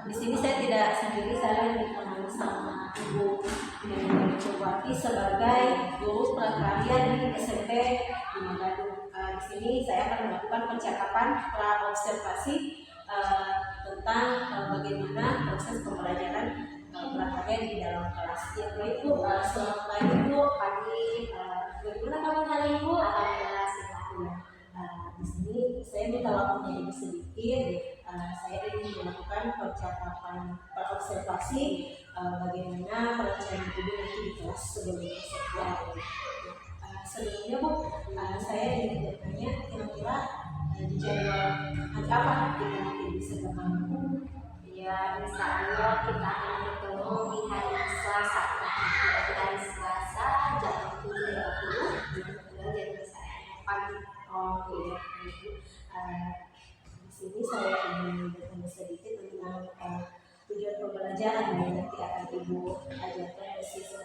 di sini saya tidak sendiri, saya ditemani sama Ibu Megawati sebagai guru prakarya di SMP di Manado. Di sini saya akan melakukan percakapan pra-observasi tentang bagaimana proses pembelajaran prakarya di dalam kelas. Ya, Ibu, selamat pagi Bu. Pagi. Bagaimana kabar hari Ibu? Alhamdulillah sehat. Di sini saya minta waktunya Ibu sedikit. Saya ingin melakukan percakapan observasi bagaimana perencanaan Ibu nanti di kelas sebelum sekolah. Sebelumnya Bu, saya ingin bertanya kira-kira di jadwal hari apa kita nanti bisa ketemu? Ya, insya Allah kita akan ketemu di hari Selasa. Di hari Selasa jam 7.30. Kebetulan jadwal saya pagi. Oke. Di sini saya ingin bertanya sedikit tentang tujuan pembelajaran yang nanti akan Ibu ajarkan di sisi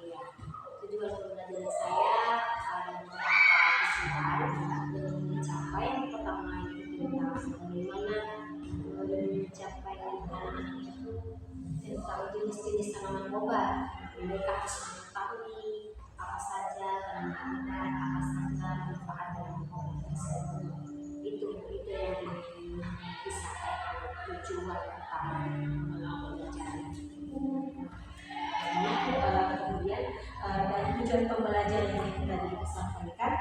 Ya, tujuan pembelajaran saya ada beberapa kesulitan belum mencapai. Yang pertama itu tentang bagaimana mencapai anak-anak itu tentang jenis-jenis tanaman obat. Mereka harus mengetahui apa saja tanaman obat, apa saja manfaat dari obat tersebut. Itu yang bisa tujuan utama pembelajaran. Kemudian dari tujuan pembelajaran yang tadi kita sampaikan,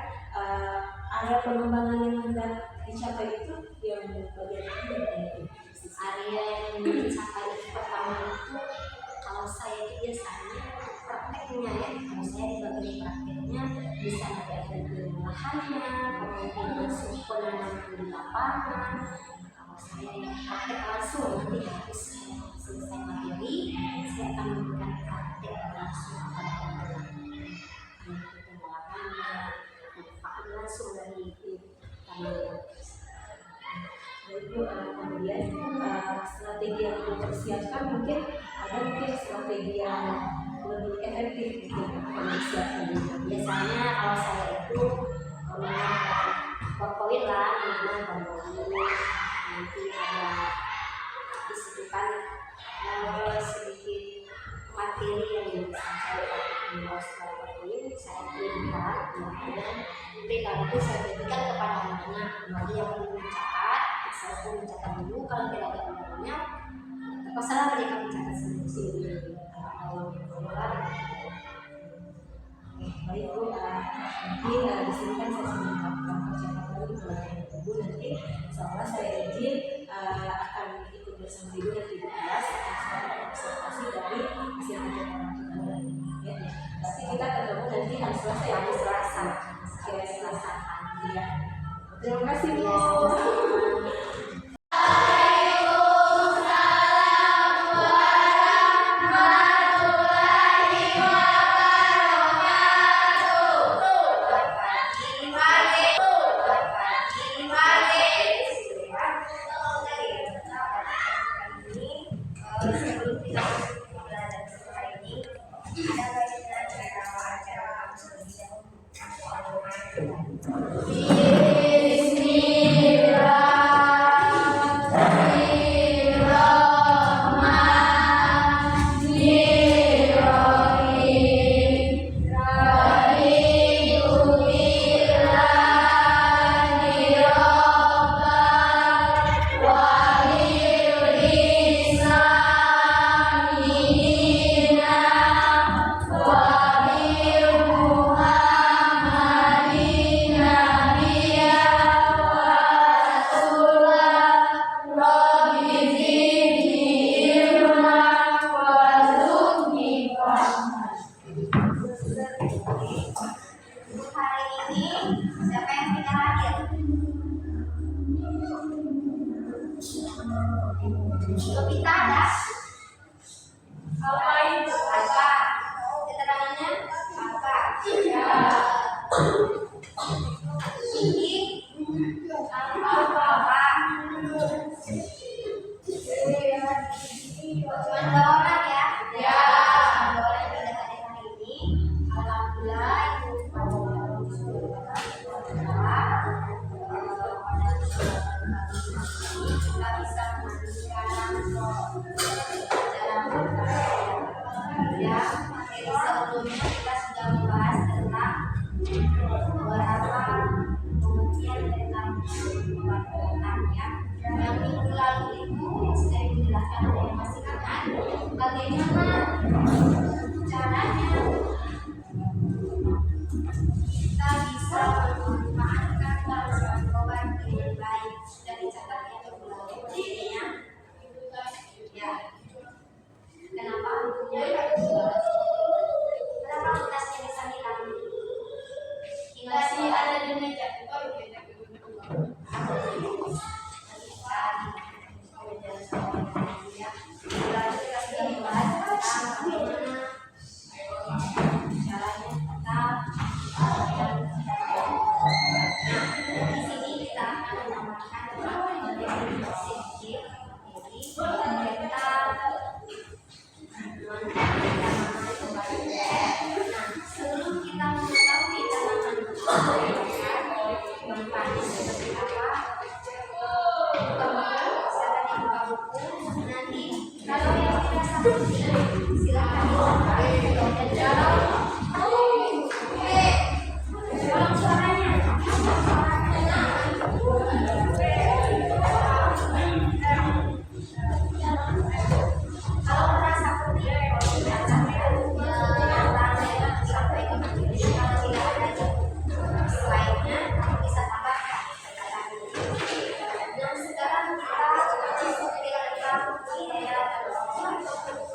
area pengembangan yang hendak dicapai itu yang bagian mana? Area yang dicapai itu pertama itu, kalau saya itu biasanya prakteknya ya, kalau saya di bagian prakteknya bisa ada lahannya, kemudian langsung penanaman di lapangan. Kalau saya yang praktek langsung nanti habis selesai materi, saya akan memberikan praktek langsung pada anak-anak. Ketemu lahannya, manfaat langsung dari tanaman. Itu kemudian strategi yang dipersiapkan mungkin ada strategi yang lebih efektif untuk mempersiapkan. Biasanya kalau saya itu poin lah, memang nanti ada disebutkan sedikit materi yang bisa saya pakai poin, saya kirimkan, nanti kalau itu saya berikan kepada anak-anak. Bagi yang belum mencatat, saya pun mencatat dulu. Kalau tidak ada anak-anaknya, terpaksa mereka mencatat sendiri. Baik Bu, nanti di sini kan saya sudah melakukan percakapan di pelajaran Ibu. Nanti seolah saya izin akan ikut bersama Ibu nanti di kelas, saya observasi dari hasil percakapan kita. Ya, tapi kita ketemu nanti hari Selasa ya. Hari Selasa. Hari Selasa. Ya. Terima kasih Bu. Jadi sebelumnya kita sudah membahas tentang beberapa pengertian tentang obat-obatan ya. Yang minggu lalu itu sudah dijelaskan oleh Mas Iman bagaimana caranya kita bisa memanfaatkan obat dengan baik. Sudah dicatat ya minggu lalu ya. Ya. Kenapa? Kenapa tugasnya bisa hilang? Masih ada di meja, baru kita sebelum kita mengetahui tanaman manfaatnya seperti apa, silakan dibuka buku. Nanti kalau yang tidak seperti silakan dan tolong suaranya. Kalau merasa putih, sampai ke kalau tidak ada selainnya bisa tambahkan. Dan sekarang kita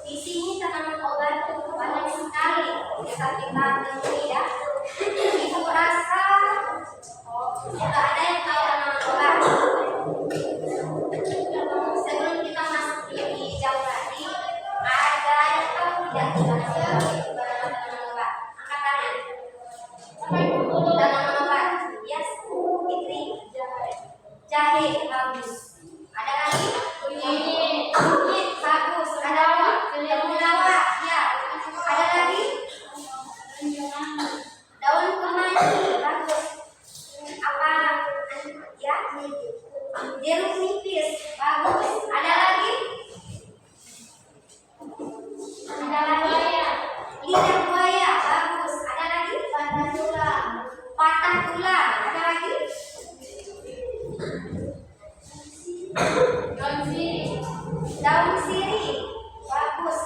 di sini tanaman obat banyak sekali bisa kita temui ya. Ibu rasa sudah ada yang tahu tanaman obat. Sebelum kita masuk lebih jauh lagi, ada yang tahu tidak tanaman obat? Angkat tangan. Tanaman obat, yes, Fitri. Jahe, bagus. Ada lagi? Kunyit, bagus. Ada lagi? Temulawak, ya. Ada lagi? Daun kemangi, bagus. Apa? Ya. Jeruk nipis, bagus. Ada lagi? Ada lagi? Lidah buaya, bagus. Ada lagi? Patah tulang. Patah tulang, ada lagi? Daun sirih, bagus.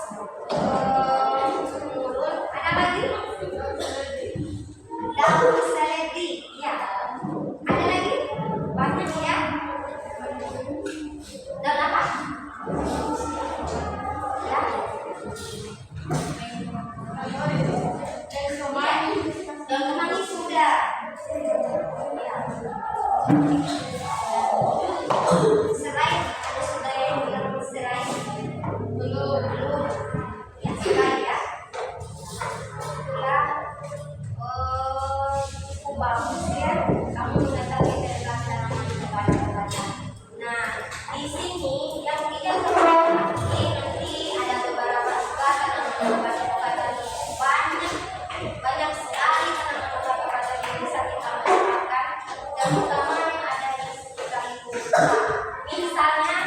Ada lagi? Daun seledri, ya. Ada lagi? Banyak ya. Daun apa? Ya. Daun kemangi sudah. Ya. Serai, ada sudah yang bilang serai. Belum. Ya, serai ya. Ya. Cukup bagus ya. Kamu mengetahui tentang tanaman obat-obatan. Nah, di sini yang tidak terpaksa nanti ada beberapa juga tanaman obat-obatan banyak sekali tanaman obat-obatan yang bisa kita manfaatkan dan utama yang ada di sekitar itu. Misalnya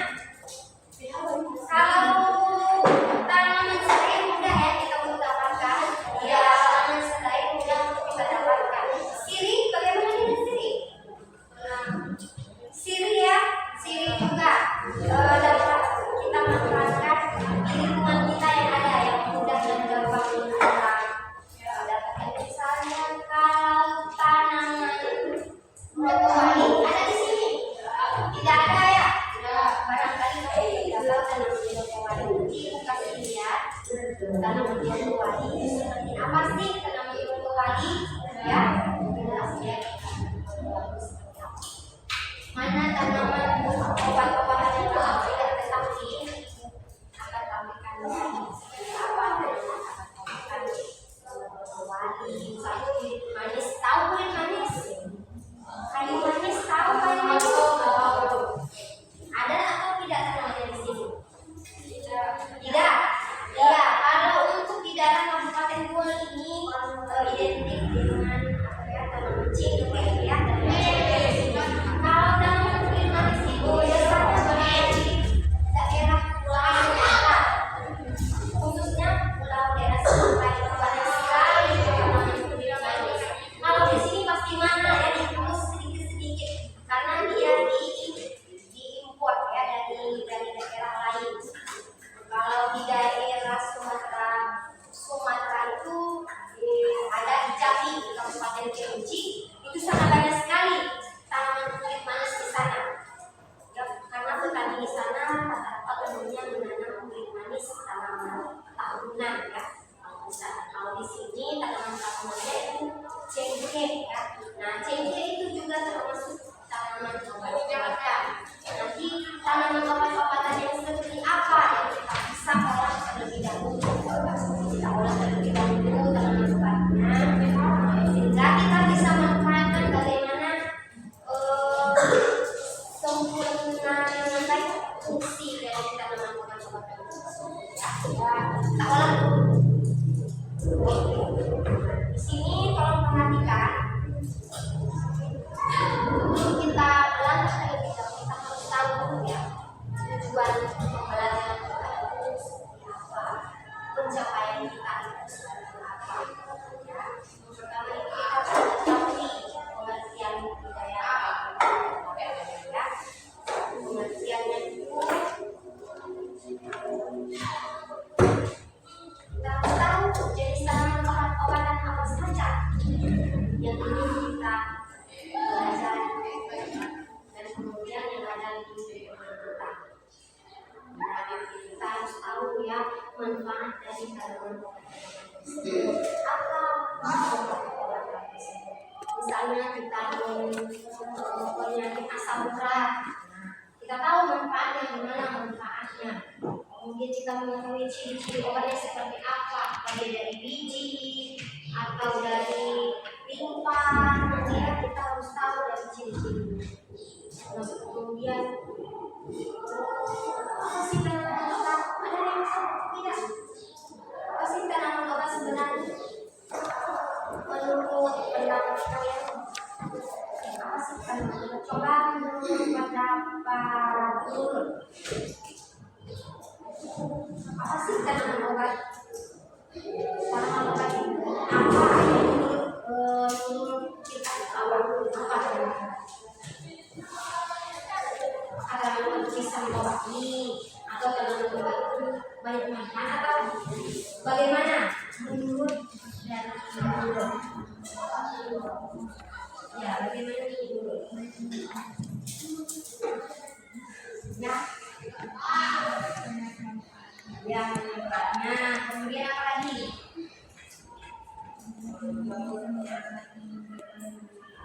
kalau tanaman serai mudah ya kita untuk dapatkan, ya tanaman serai mudah untuk kita dapatkan. Sirih, bagaimana dengan sirih? Sirih ya, sirih juga dapat kita manfaatkan di lingkungan kita yang ada yang mudah dan gampang kita dapatkan. Misalnya kalau tanaman brokoli ada di sini, tidak ada ya? Barangkali kamu tidak tahu tanaman brokoli. Ibu kasih lihat tanaman brokoli seperti apa sih tanaman brokoli? Ya, jelas ya. Mana tanaman obat-obatan yang kamu tidak ketahui? Akan tampilkan di sini. Seperti apa tanaman obat-obatan brokoli? Misalnya manis, tahu kulit manis? Kayu manis, tahu kayu manis? Ada atau tidak tanamannya di sini? Tidak. Iya, kalau untuk di dalam Kabupaten Goa ini identik dengan tanaman cingkrik ya. Kalau tanaman kulit manis itu biasanya berada di daerah Pulau Jawa, khususnya Pulau daerah Sumatera Kalau di sini tanaman-tanamannya itu cengkeh ya. Nah, cengkeh itu juga termasuk tanaman obat-obatan. Nanti tanaman obat-obatan yang seperti apa yang kita bisa olah terlebih dahulu? Kita olah terlebih dahulu tanaman obatnya, sehingga kita bisa manfaatkan bagaimana sempurna dengan baik fungsi dari tanaman obat-obatan tersebut. Ya, kita olah dulu. Di sini tolong perhatikan, sebelum kita belajar terlebih dahulu kita harus tahu dulu ya tujuan pembelajaran kita itu seperti apa, pencapaian kita itu seperti apa. Ya, pertama itu kita harus mengetahui pengertian budaya ya. Pengertiannya itu kita harus tahu jenis tanaman obat-obatan apa saja yang ingin kita belajar dan kemudian yang ada di tubuh kita. Nah, kita harus tahu ya manfaat dari tanaman obat-obatan tersebut. Apa obat-obatan tersebut? Misalnya kita penyakit asam urat, kita tahu manfaatnya, gimana manfaatnya. Kemudian kita mengetahui ciri-ciri obatnya seperti apa, apakah dari biji atau dari limpa, ya kita harus tahu dari ciri-cirinya. Nah, kemudian apa sih tanaman obat? Ada yang tahu tidak? Apa sih tanaman obat sebenarnya? Menurut pendapat kalian, apa sih tanaman obat? Coba menurut pendapat dulu. Apa sih tanaman obat? Tanaman obat itu apa yang menurut kita apa tanaman obat? Tanaman obat bisa mengobati atau tanaman obat itu banyak manfaat atau bagaimana menurut dari menurut? Ya, bagaimana menurut? Ya. Yang manfaatnya, kemudian apa lagi?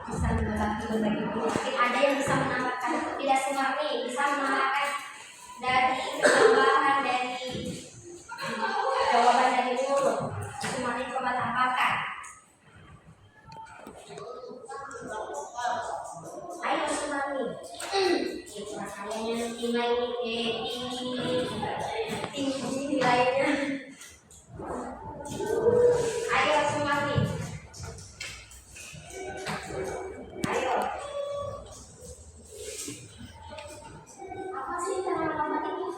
Bisa mengobati berbagai penyakit. Ada yang bisa menambahkan tidak Sumarni, bisa menambahkan dari penambahan dari jawaban dari mulut. Sumarni coba tambahkan. Ayo Sumarni. Kayaknya tinggi nilainya. Ayo Sumarni. Ayo. Apa sih tanaman obat itu?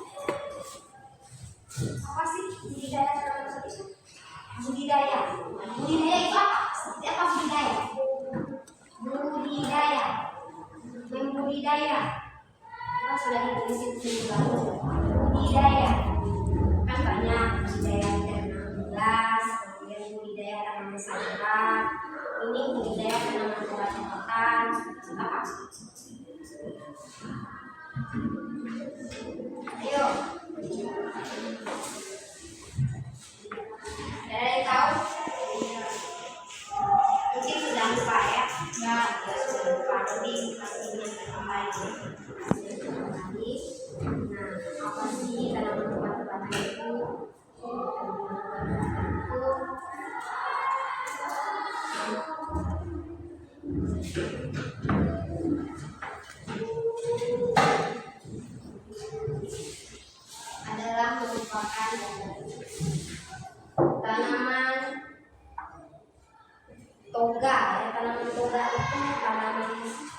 Apa sih budidaya tanaman obat itu? Budidaya. Budidaya itu apa? Seperti apa budidaya? Budidaya. Membudidaya. Kan sudah ditulis di dalam budidaya. Kan banyak budidaya tanaman gelas, kemudian budidaya tanaman sayuran. Ini budidaya tanaman obat-obatan. Apa? Ayo. Ada yang tahu? Mungkin sudah lupa ya. Ya, sudah lupa. Nanti pastinya kembali. Nah, apa sih tanaman obat-obatan itu? Adalah merupakan tanaman toga ya. Tanaman toga itu tanaman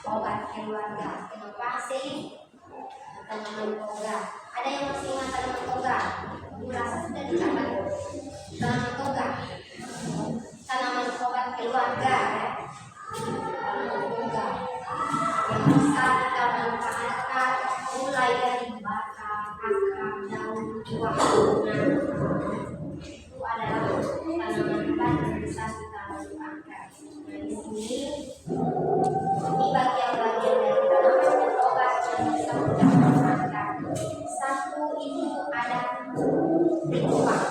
obat keluarga. Kenapa sih tanaman toga? Ada yang masih ingat tanaman toga? Merasa sudah dicatat. Tanaman toga, tanaman obat keluarga ya. Tanaman toga yang bisa kita manfaatkan mulai dari batang, akar, daun, buah, bunga. Itu adalah tanaman obat yang bisa kita manfaatkan. Nah, di sini ini bagian-bagian dari tanaman obat yang bisa kita manfaatkan. Satu itu ada ripang.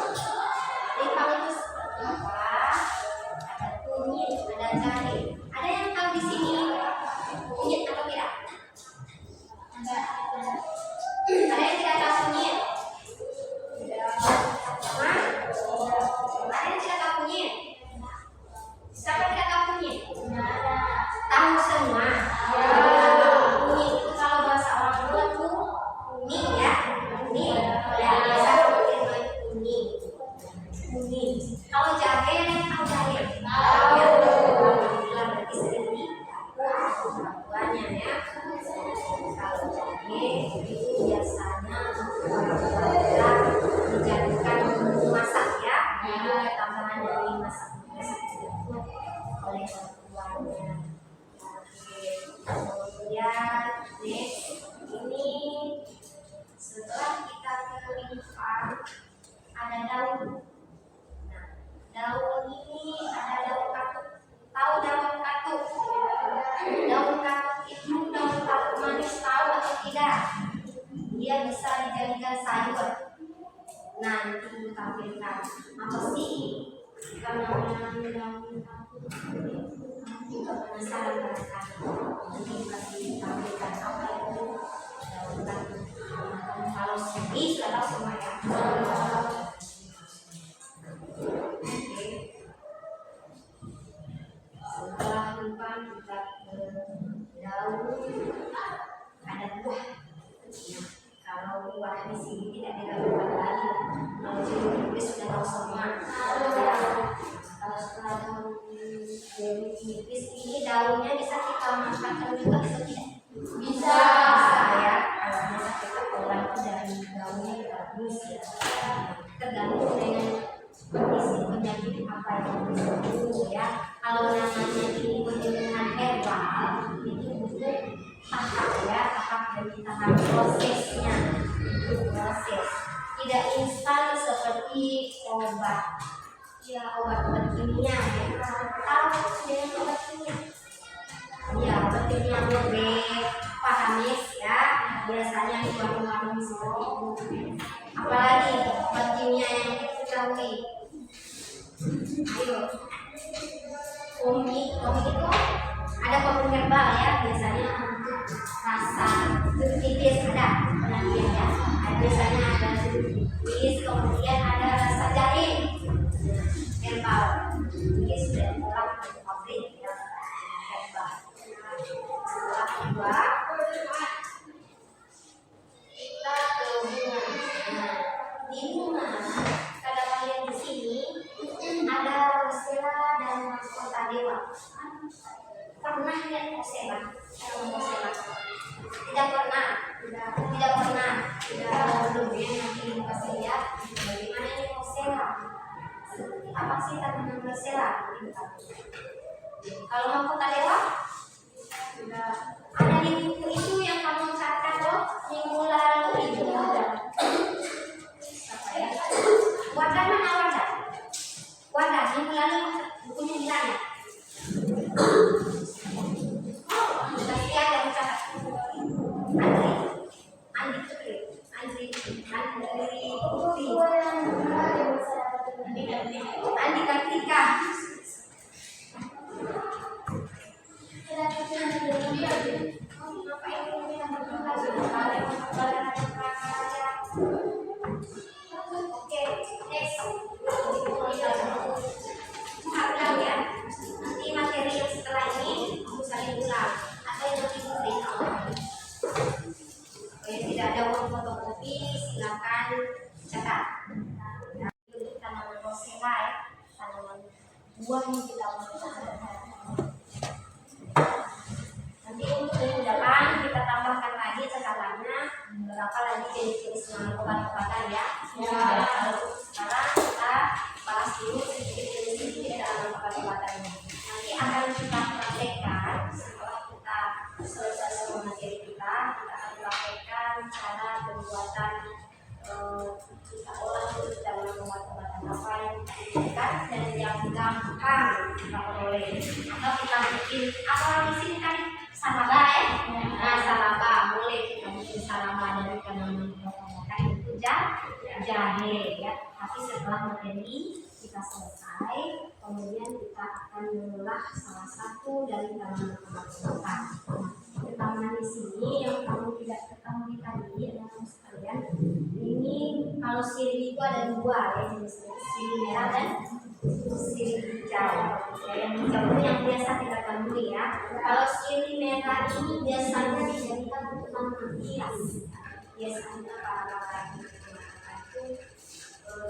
Ripang itu apa? jahe. Ada yang tahu di sini kunyit atau tidak? Ada yang tidak tahu kunyit? Hah? Ada yang tidak tahu kunyit? Siapa yang tidak tahu kunyit? Tahu semua. Kunyit itu kalau bahasa orang tua tuh kuning ya, kuning. Ya biasa pakai kuning. Kuning. Kalau jahe, tahu jahe? Ya, alhamdulillah berarti sering di dapur tuanya ya. Kalau jahe itu biasanya dijadikan masak ya, itu tambahan dari masak itu oleh orang tuanya. Kemudian next ini setelah kita kelimpan ada daun. Nah, daun ini ada daun katuk. Tahu daun katuk? Daun katuk itu daun katuk manis, tahu atau tidak? Dia bisa dijadikan sayur. Nanti ibu tampilkan apa sih namanya daun katuk? Juga penasaran kan? Nanti kasih tampilkan apa itu daun katuk. Kalau sini sudah tahu semua ya. Oke. Setelah limpan kita ke daun ada buah. Nah, kalau buah di sini tidak diragukan lagi. Kalau jeruk nipis sudah tahu semua. Kalau setelah daun jeruk nipis ini daunnya bisa kita manfaatkan juga bisa tidak? Bisa ya. Kalau bisa kita olah dari daunnya kita rebus ya. Tergantung dengan kondisi penyakit apa yang disebut ya. Kalau namanya ini dengan herbal itu butuh tahap ya, tahap dari tahap prosesnya. Itu proses. Tidak instan seperti obat. Ya, obat-obat kimia ya. Tahu dengan obat kimia? Ya, obat kimia bebek, pahamis ya. Biasanya di warung-warung seperti itu. Apalagi obat kimia yang kita ketahui. Ayo. Komik itu ada komik herbal ya, biasanya untuk rasa jeruk nipis ada penelitian ya. Biasanya ada jeruk nipis, kemudian ada rasa jahe herbal. Ini sudah diolah di pabrik ya, herbal. Setelah kedua kita ke bunga. Nah, di bunga kada kalian di sini ada rosella dan mahkota dewa. Pernah lihat rosella? Tidak pernah. Belum ya, nanti ibu kasih lihat bagaimana ini rosella. Apa sih tanaman rosella? Kalau mahkota dewa? Ada di buku itu yang kamu catat loh minggu lalu itu. Wadah mana wadah? Wadah minggu lalu bukunya hilang ya? Pasti ada yang catat. Andi Kartika. Oke, next. Ulang ya. Nanti materi yang setelah ini aku saling ulang atau yang lebih mudah. Kalau tidak ada uang fotokopi, silakan catat. Untuk tanaman rosella ya, tanaman buah yang kita makan. Nanti untuk kemudahan kita tambahkan lagi catatannya berapa lagi jenis-jenis obat-obatan ya. Sekarang kita bahas dulu sedikit demi sedikit dalam obat-obatannya. Nanti akan kita praktekkan setelah kita selesai semua materi kita akan praktekkan cara pembuatan kita olah dulu dalam obat-obatan apa yang kita butuhkan dan yang gampang kita peroleh. Atau kita bikin apa di sini kan salaba ya. Nah, salaba boleh kita bikin salaba dari tanaman obat-obatan itu jahe ya. Tapi setelah materi kita selesai, kemudian kita akan akan mengolah salah satu dari tanaman obat-obatan. Tanaman di sini yang kamu tidak ketahui tadi adalah sekalian, ini kalau sirih itu ada dua ya jenisnya, sirih merah dan sirih hijau. Ya, yang hijau itu yang biasa kita temui ya. Kalau sirih merah ini biasanya dijadikan untuk tanaman hias. Biasanya para itu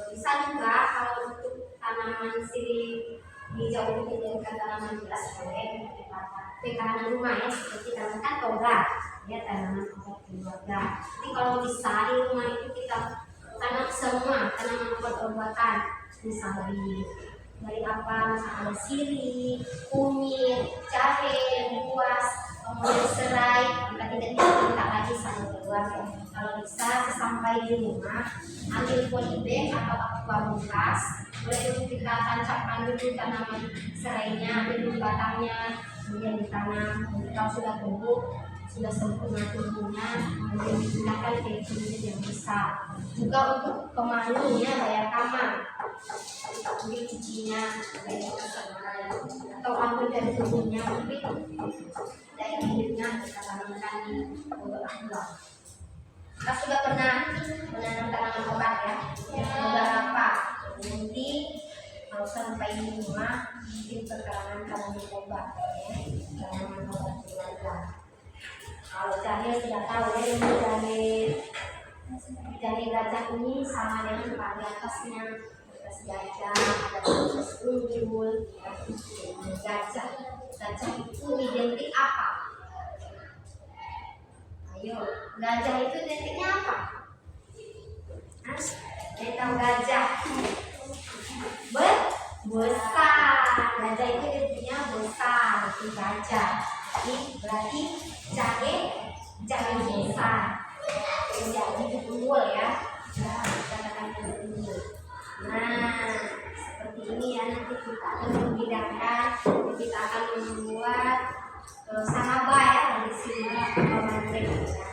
bisa juga kalau untuk tanaman sirih hijau itu dijadikan tanaman hias boleh di kanan rumah ya, seperti tanaman toga ya, tanaman obat keluarga. Jadi kalau bisa di rumah itu kita tanam semua tanaman obat-obatan, misal dari apa, misalnya ada sirih, kunyit, jahe, buas, kemudian serai. Jika tidak kita lagi sama keluarga. Kalau bisa sesampai di rumah ambil polybag atau aqua bekas, boleh itu kita tancapkan dulu tanaman serainya, ambil dulu batangnya, kemudian ditanam. Kalau sudah tumbuh, sudah sempurna tumbuhnya, kemudian digunakan ke kulit yang besar. Juga untuk kemalunya bayar kamar, jadi cucinya atau ambil dari tubuhnya, mungkin dari hidupnya kita tanamkan di pondok aqua. Kita sudah pernah menanam tanaman obat ya, beberapa. Nanti kalau sampai di rumah bikin perkarangan tanaman obat ya, tanaman obat keluarga. Kalau jahe sudah tahu ya, ini jahe gajah ini sama dengan Pak di atasnya, atas gajah, ada atas unggul, gajah. Gajah itu identik apa? Ayo, gajah itu identiknya apa? Saya tahu gajah besar. Gajah itu identiknya besar, itu gajah. Ini berarti jahe besar. Jadi unggul ya. Katakan unggul. Nah, seperti ini ya, nanti kita akan menghidangkan, kita akan membuat sanaba ya, dari sini bandrek ya.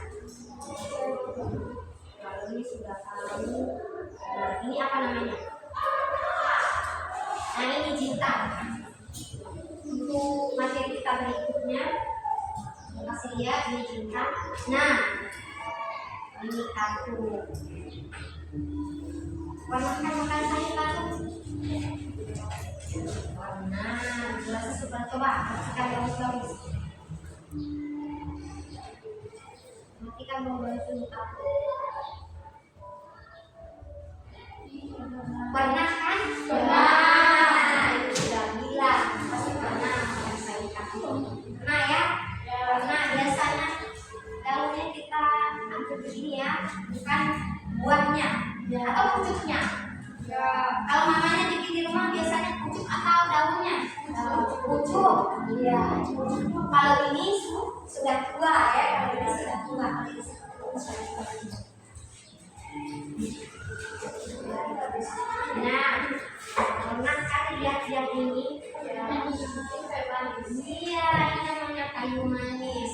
Kalau ini sudah tahu, ini apa namanya? Nah, ini jintan. Untuk materi kita berikutnya, kasih lihat ini jintan. Nah, ini kartu. Warnakan makan saya kartu. Warna, jelas super, coba kasihkan bagus-bagus. Matikan membantu aku. Pernah kan? Pernah. Itu sudah bilang pasti pernah yang saya kasih. Pernah ya? Pernah. Biasanya daunnya kita ambil begini ya, bukan buahnya atau pucuknya. Kalau mamanya bikin di rumah biasanya pucuk atau daunnya? Pucuk. Iya. Kalau ini sudah tua ya, kalau ini sudah tua. Nah, pernah kali lihat yang ini? Iya, ini namanya kayu manis.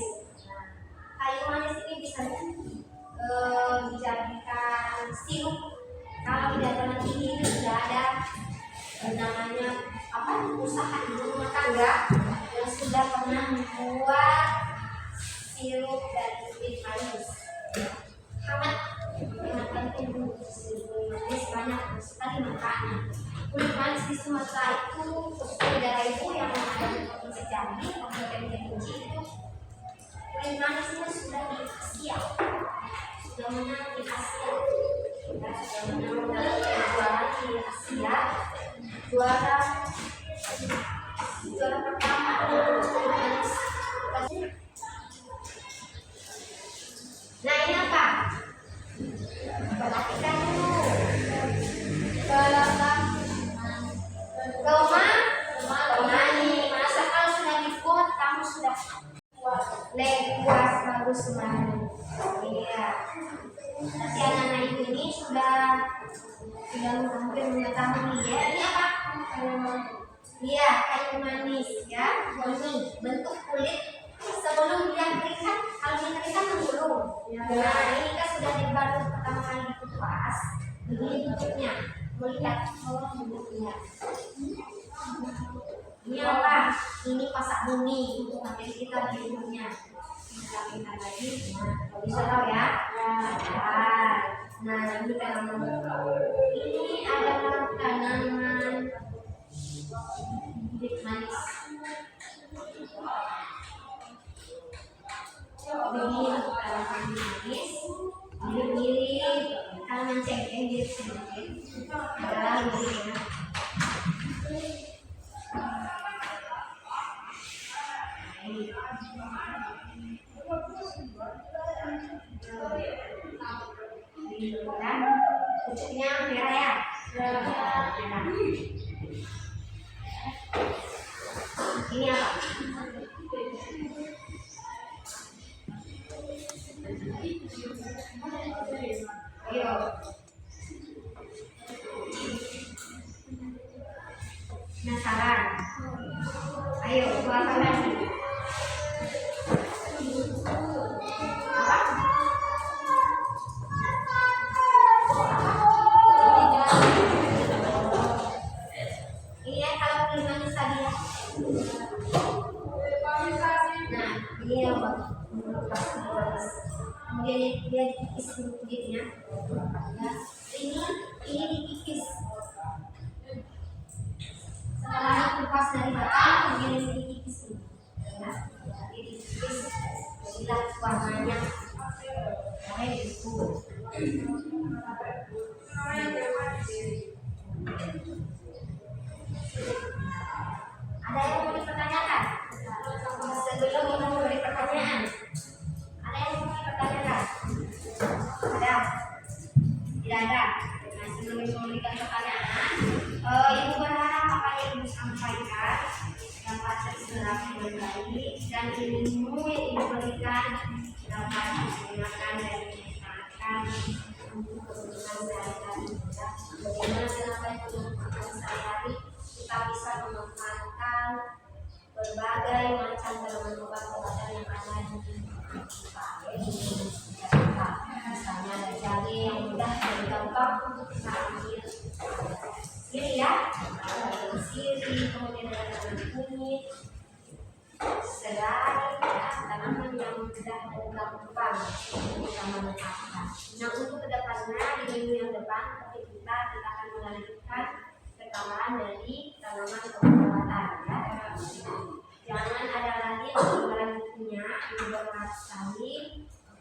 Kayu manis ini bisa dijadikan sirup. Kalau tidak pernah ini sudah ada namanya apa, usaha ibu rumah tangga yang sudah pernah membuat sirup dari kulit manis. Hangat penting sirup manis, banyak sekali manfaatnya. Kulit manis di Sumatera itu, khususnya daerah itu yang ada di provinsi Jambi, Kabupaten Kerinci itu, kulit manisnya sudah di Asia, sudah menang di Asia, ya, sudah menang dalam kejuaraan di Asia, juara pertama kulit manis. Nah, ini apa? Perhatikan dulu. Goma ini masa kalau sudah dibuat kamu sudah puas bagus semuanya. Iya. Si anak-anak ibu ini sudah hampir mengetahui ya. Ini apa? Iya, kayu manis ya. Ini bentuk kulit sebelum dia keringkan. Kalau dia keringkan menggulung. Nah, ini kan sudah dibalut pertama kali dikupas. Begini bentuknya. Melihat bentuknya. Ini apa? ini pasak bumi untuk materi kita berikutnya. Kita pintar lagi. Nah, kalau bisa tahu ya. Nah, ini tanaman. Ini adalah tanaman bibit manis. Begini tanaman bibit manis. Mirip tanaman cengkeh, mirip cengkeh. Adalah miripnya. Dan pucuknya merah ya. Merah. Ini apa? Ayo. Penasaran? Ayo, buat apa lagi? Ini ya kalau pilih manis tadi ya. Nah, ini yang manis. Kemudian dia dikikis kulitnya. Ya. Ini dikikis. Setelah dikupas dari batang, kemudian dikikis. Ya. Jadi dikikis. Jadilah warnanya. Kayak gitu. Ada yang mau dipertanyakan? Sebelum kita memberi pertanyaan, ada yang mau dipertanyakan? Ada? Tidak ada. Nah, sebelum memberikan pertanyaan, Ibu berharap apa yang Ibu sampaikan dapat terserap dengan baik dan ilmu yang Ibu berikan dapat digunakan dan dimanfaatkan untuk kebutuhan sehari-hari. Bagaimana dalam kehidupan sehari-hari kita bisa memanfaatkan berbagai macam tanaman obat-obatan yang ada di kita. Misalnya ada jahe yang mudah dan gampang untuk kita ambil. Siri ya, siri, kemudian ada tanaman kunyit, serai, tanaman yang mudah dan gampang untuk kita manfaatkan. Nah, untuk kedepannya di minggu yang depan kita akan melanjutkan rekaman dari tanaman obat-obatan ya. Jangan ada lagi berlanjutnya di beberapa sekali.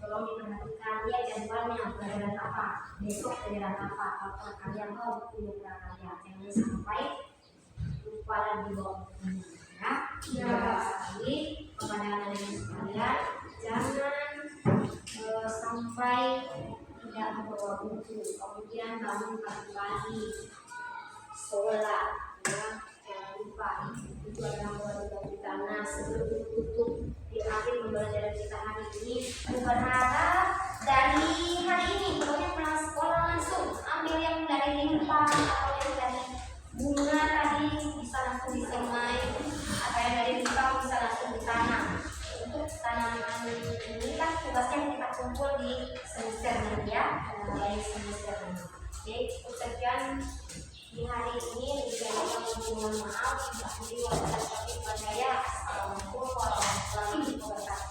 Tolong diperhatikan ya jadwalnya pelajaran apa, besok pelajaran apa, kalau kalian mau punya prakarya jangan sampai lupa lagi bawa ya. Sekali kepada anak-anak sekalian jangan sampai tidak membawa buku, kemudian bangun pagi-pagi sholat ya, jangan lupa itu adalah wajib tanah sebelum tutup di akhir pembelajaran kita hari ini. Aku berharap dari hari ini pokoknya pulang sekolah langsung ambil yang dari limpah atau yang dari bunga tadi bisa langsung disemai, atau yang dari limpah bisa langsung ditanam. Untuk tanaman ini kan tugasnya kita kumpul di semester nanti ya, dari semester ini. Oke, sekian di hari ini mohon maaf jadi wassalamualaikum warahmatullahi wabarakatuh.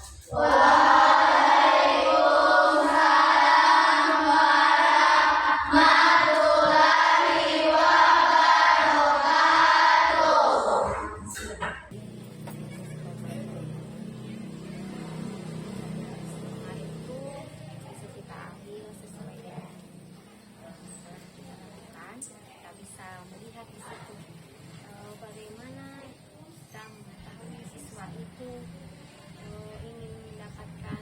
Bagaimana kita mengetahui siswa itu ingin mendapatkan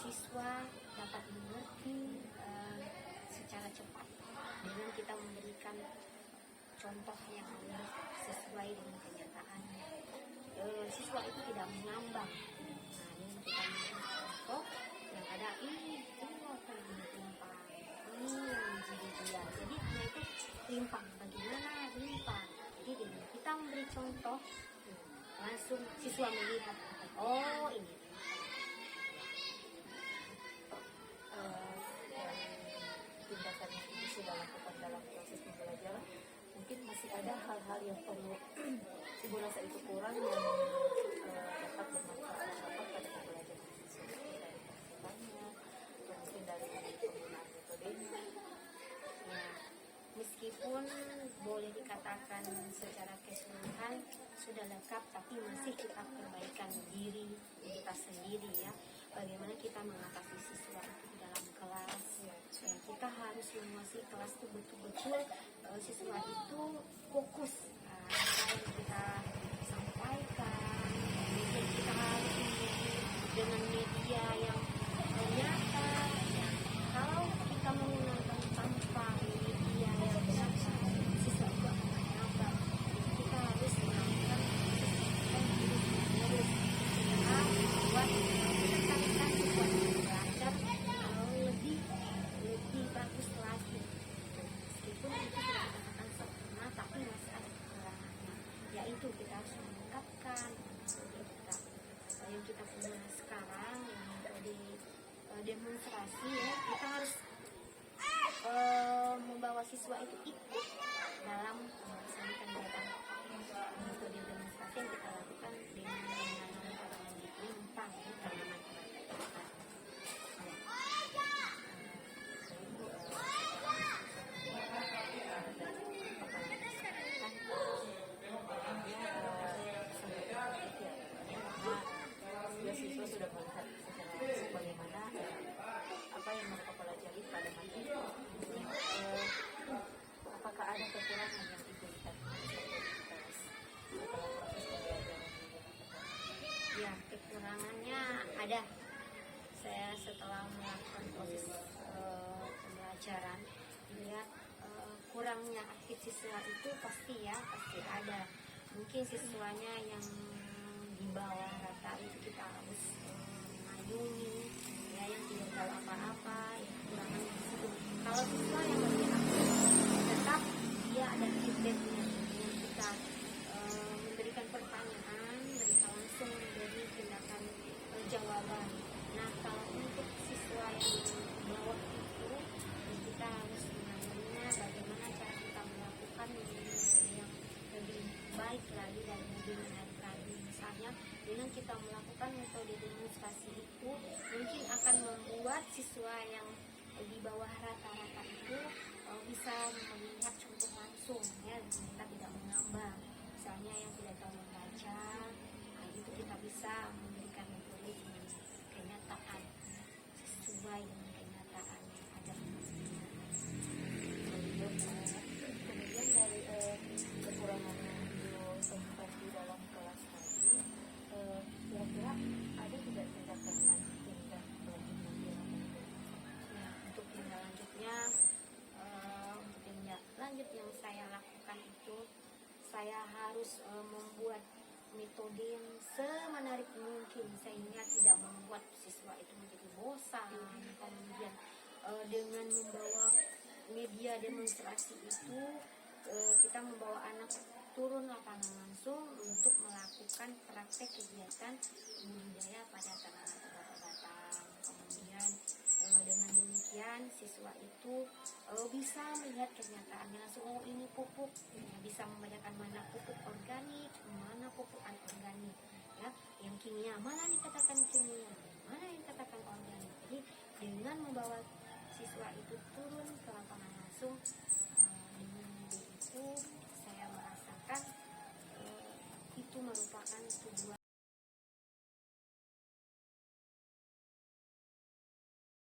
siswa dapat mengerti secara cepat dengan kita memberikan contoh yang sesuai dengan kenyataannya. Siswa itu tidak mengambang. Nah, dengan kita memberikan contoh yang ada ini akan timpang, ini yang menjadi dia. Jadi anak itu timpang, bagaimana timpang. Jadi dengan kita memberi contoh, langsung siswa melihat, oh ini tindakan yang ibu sudah lakukan dalam proses pembelajaran. Mungkin masih ada hal-hal yang perlu ibu rasa itu kurang yang dapat bermanfaat pada pembelajaran siswa, dari masukannya atau mungkin dari penggunaan metodenya. ya, meskipun boleh dikatakan secara keseluruhan sudah lengkap, tapi masih kita perbaikan diri kita sendiri ya. Bagaimana kita mengatasi siswa itu di dalam kelas ya, kita harus menguasai kelas itu betul-betul siswa itu fokus apa yang kita sampaikan. Kemudian kita harus dengan media yang nyata ya. Kalau kita menggunakan tanpa media yang nyata, siswa itu akan mengabak. Kita harus melakukan buat menekankan siswa belajar lebih bagus lagi. Meskipun itu sudah dikatakan sempurna, tapi masih ada kekurangannya. Yaitu kita harus meningkatkan metode kita yang kita punya sekarang, yang metode demonstrasi ya. Kita harus membawa siswa itu ikut dalam melaksanakan kegiatan metode demonstrasi yang kita lakukan dengan menanam tanaman di limpang ya, tanaman Siswa sudah melihat secara langsung bagaimana apa yang mereka pelajari pada hari itu. Apakah ada kekurangan yang ibu lihat setelah proses pembelajaran ini? ya, kekurangannya ada. Saya setelah melakukan proses pembelajaran lihat kurangnya aktif siswa itu pasti ada. Mungkin siswanya yang di bawah rata itu kita harus mengayomi ya, yang tidak tahu apa-apa ya, kekurangannya di situ. Kalau siswa yang lebih aktif tetap dia ada feedbacknya dengan kita memberikan pertanyaan, mereka langsung memberi tindakan jawaban. Nah, kalau untuk siswa yang bawah itu kita harus mengayominya bagaimana cara kita melakukan metode yang lebih baik lagi dan lebih menarik lagi. Misalnya dengan kita melakukan metode demonstrasi itu mungkin akan membuat siswa yang di bawah rata-rata itu bisa melihat contoh langsung ya, kita tidak mengambang. Misalnya yang tidak tahu membaca, itu kita bisa memberikan metode dengan kenyataan sesuai dengan kenyataan yang ada. Kemudian dari kekurangan yang ibu temukan di dalam kelas tadi, kira-kira ada tidak tindakan tindak lanjut Nah, untuk tindak lanjutnya, untuk tindak lanjut yang saya lakukan itu saya harus membuat metode yang semenarik mungkin sehingga tidak membuat siswa itu menjadi bosan. Kemudian dengan membawa media demonstrasi itu kita membawa anak turun lapangan langsung untuk melakukan praktek kegiatan budidaya pada tanaman obat-obatan. Kemudian dengan demikian siswa itu bisa melihat kenyataannya langsung, oh ini pupuk, bisa membedakan mana pupuk organik, mana pupuk anorganik ya, yang kimia mana dikatakan kimia, mana yang dikatakan organik. Jadi dengan membawa siswa itu turun ke lapangan langsung, dengan itu saya merasakan itu merupakan